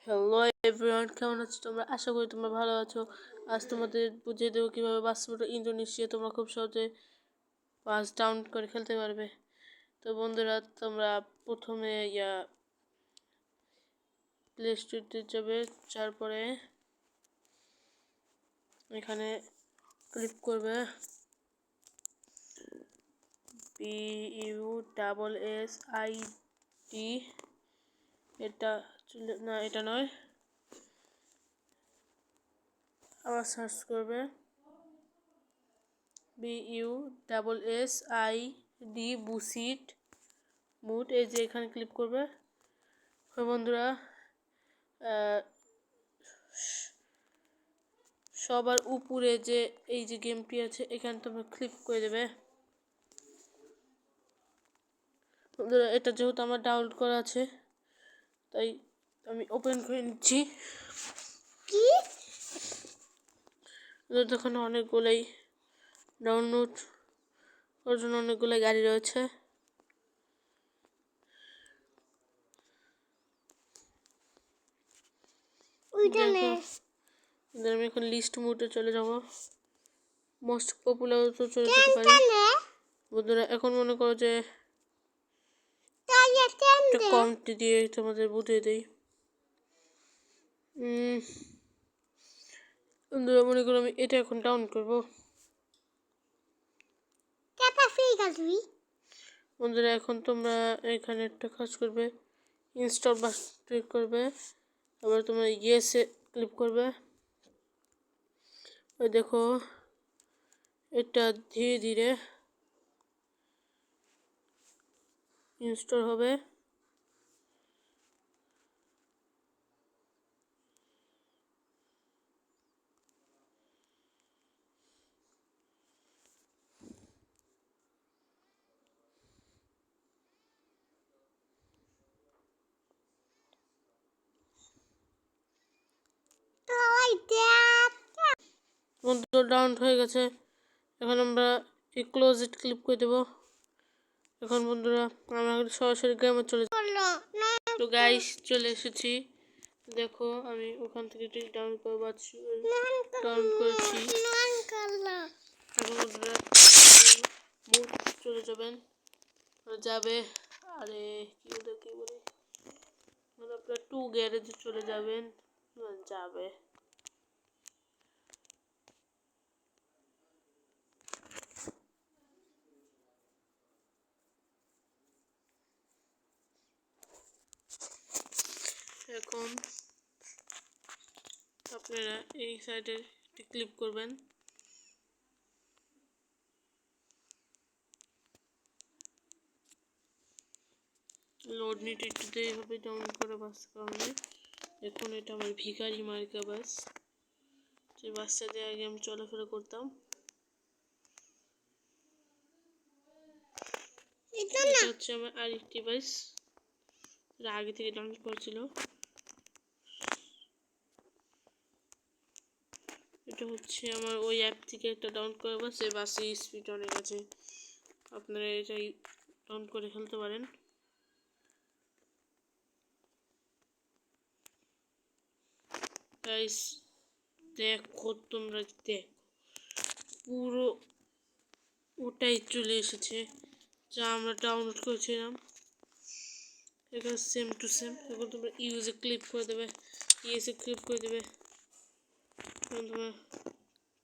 Hello everyone, কেমন আছো তোমরা? আশা করি তোমরা ভালো আছো। আজ তোমাদের বুঝিয়ে দেবো কীভাবে বাস্তবতা ইন্দোনেশিয়া তোমরা খুব সহজে পাস ডাউন করে খেলতে পারবে। তো বন্ধুরা, তোমরা প্রথমে প্লে স্টোরতে যাবে, তারপরে এখানে ক্লিক করবে BUSSID। এটা না, এটা নয়, আবার সার্চ করবে BUSSID বুসিট মুড। এই যে এখানে ক্লিক করবে। বন্ধুরা, সবার উপরে যে এই যে গেমটি আছে এখানে তোমরা ক্লিক করে দেবে। বন্ধুরা, এটা যেহেতু আমার ডাউনলোড করা আছে তাই আমি ওপেন করে নিচ্ছি। দেখুন, অনেকগুলোই ডাউনলোড করার জন্য অনেকগুলো গাড়ি রয়েছে। আমি এখন লিস্ট মোডে চলে যাব, মোস্ট পপুলার তো চলে যেতে পারি। বন্ধুরা, এখন মনে করো যে একটা কমটি দিয়ে তোমাদের বুঝিয়ে দিই। বন্ধুরা, মনে করো আমি এটা এখন ডাউনলোড করবো। বন্ধুরা, এখন তোমরা এখানে একটা কাজ করবে, ইনস্টল বাটন ক্লিক করবে, আবার তোমরা ইয়েসে ক্লিক করবে। ওই দেখো, এটা ধীরে ধীরে ইনস্টল হবে। বন্ধুরা, ডাউনলোড হয়ে গেছে। এখন আমরা এই ক্লোজ ইট ক্লিক করে দেবো। এখন বন্ধুরা, আমরা সরাসরি গেমে চলে যাব। তো গাইস, চলে এসেছি। দেখো, আমি ওখান থেকে ডাউনলোড করে ডাউনলোড করেছি। এখন বন্ধুরা মুড চলে যাবে। আরে কি বলি, আপনার 2 গ্যারেজে চলে যাবেন। যাবে এখন আপনারা এই সাইডে ক্লিক করবেন। লোড নিতে একটু দেরি হবে ডাউনলোড করা বাস কারণে। এখন এটা আমার ভিখারি মার্কা বাস, যে বাসটা দিয়ে আগে আমি চলাফেরা করতাম। এটা হচ্ছে আমার আরেকটি বাস, আগে থেকে ডাউনলোড করেছিল। এটা হচ্ছে আমার ওই অ্যাপ থেকে একটা ডাউনলোড করা বাস। এই বাসে স্পিড অনেক আছে, আপনারা এটাই ডাউনলোড করে খেলতে পারেন। গাইস, দেখো, তোমরা দেখো, পুরো ওটাই চলে এসেছে যা আমরা ডাউনলোড করেছিলাম। এখানে সেম টু সেম। এখন তোমরা ইউজে ক্লিক করে দেবে, এখন তোমরা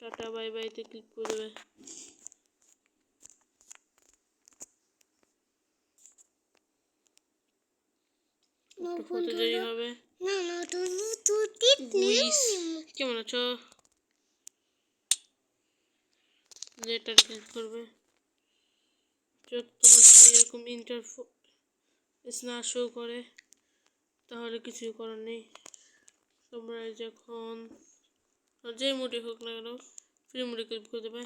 টাটা বাই বাইতে ক্লিক করে দেবে। হতে দেরি হবে। কেমন আছো? এটা ক্লিক করবে। তোমার যদি এরকম ইন্টারফেস না শো করে তাহলে কিছুই করার নেই। তোমরা যখন যে মোডে হোক না কেন ফ্রি মোডে ক্লিক করে দেবে।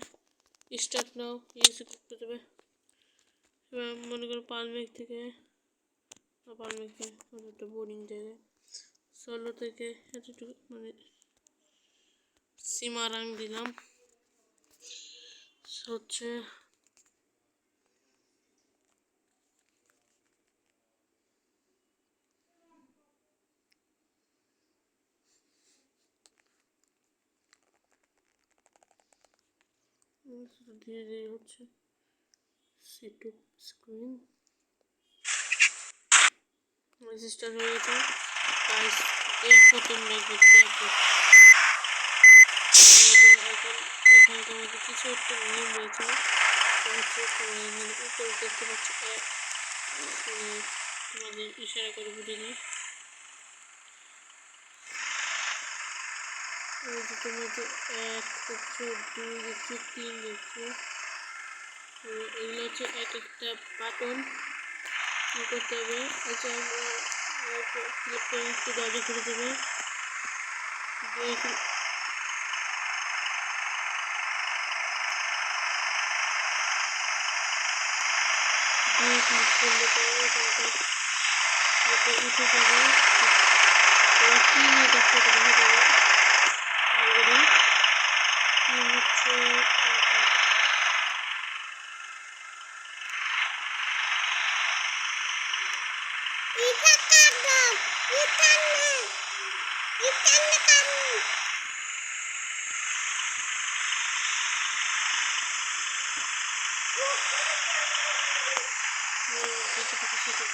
স্টার্ট নাও ইয়েসে ক্লিক করে দেবে। এবার মনে করো পালমেঘ থেকে একটা বোরিং জায়গায়, সোলো থেকে এতটুকু মানে সীমারাং দিলাম। হচ্ছে ধীরে ধীরে হচ্ছে সেটআপ স্ক্রিন রেজিস্টার হয়ে গেছে গাইস। দেখো তোমরা দেখো এখন এখানে তোমাদের কিছু একটা নিয়ম রয়েছে এখানে উপরে দেখতে পাচ্ছ তোমাদের ইশারা করে বুঝে নিই তোমাদের 1 দেখছো 2 দেখছো 3 দেখছো এগুলো হচ্ছে এক একটা বাটন কি করতে হবে। আচ্ছা ক্লিক করে একটু দরজা খুলে দেবে ক্লিক করলে পরে এখানটা উঠে যাবে। এবার কি নিয়ে দেখছো এটা দেখা যাবে কি হচ্ছে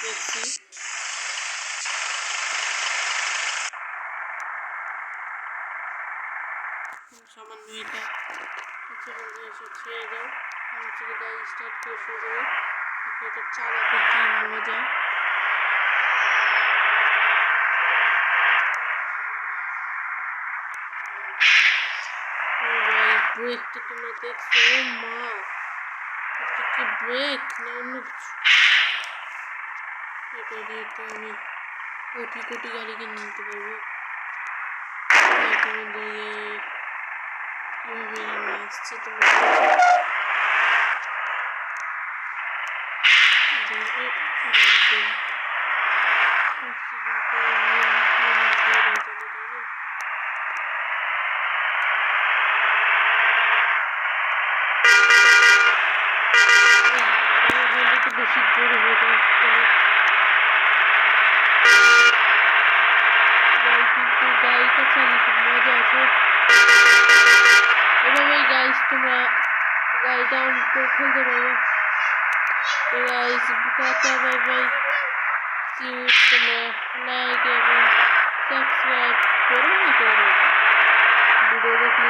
দেখছি সামান্য এটা হচ্ছে বন্ধু এসে ছেড়ে দাও আমি হচ্ছে গাড়ি স্টার্ট করে শুরু করবো এটা চালাতে কি মজা। ব্রেকটা তোমরা দেখছো মা এটা কি ব্রেক না অন্য কিছু এটা দিয়ে তো আমি কোটি কোটি গাড়ি কিনে নিতে পারবো। কিভাবে আসছে তোমরা বেশি জোরে হয়ে যায় কিন্তু গাড়িটা চালিয়ে খুব মজা আছে। এভাবেই গাইস তোমরা গাড়ি ডাউন করে খেলতে পারবে। তো guys tata bye bye see you. তোমরা লাইক এবং সাবস্ক্রাইব করবে না করবে ভিডিও দেখলে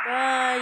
বাই।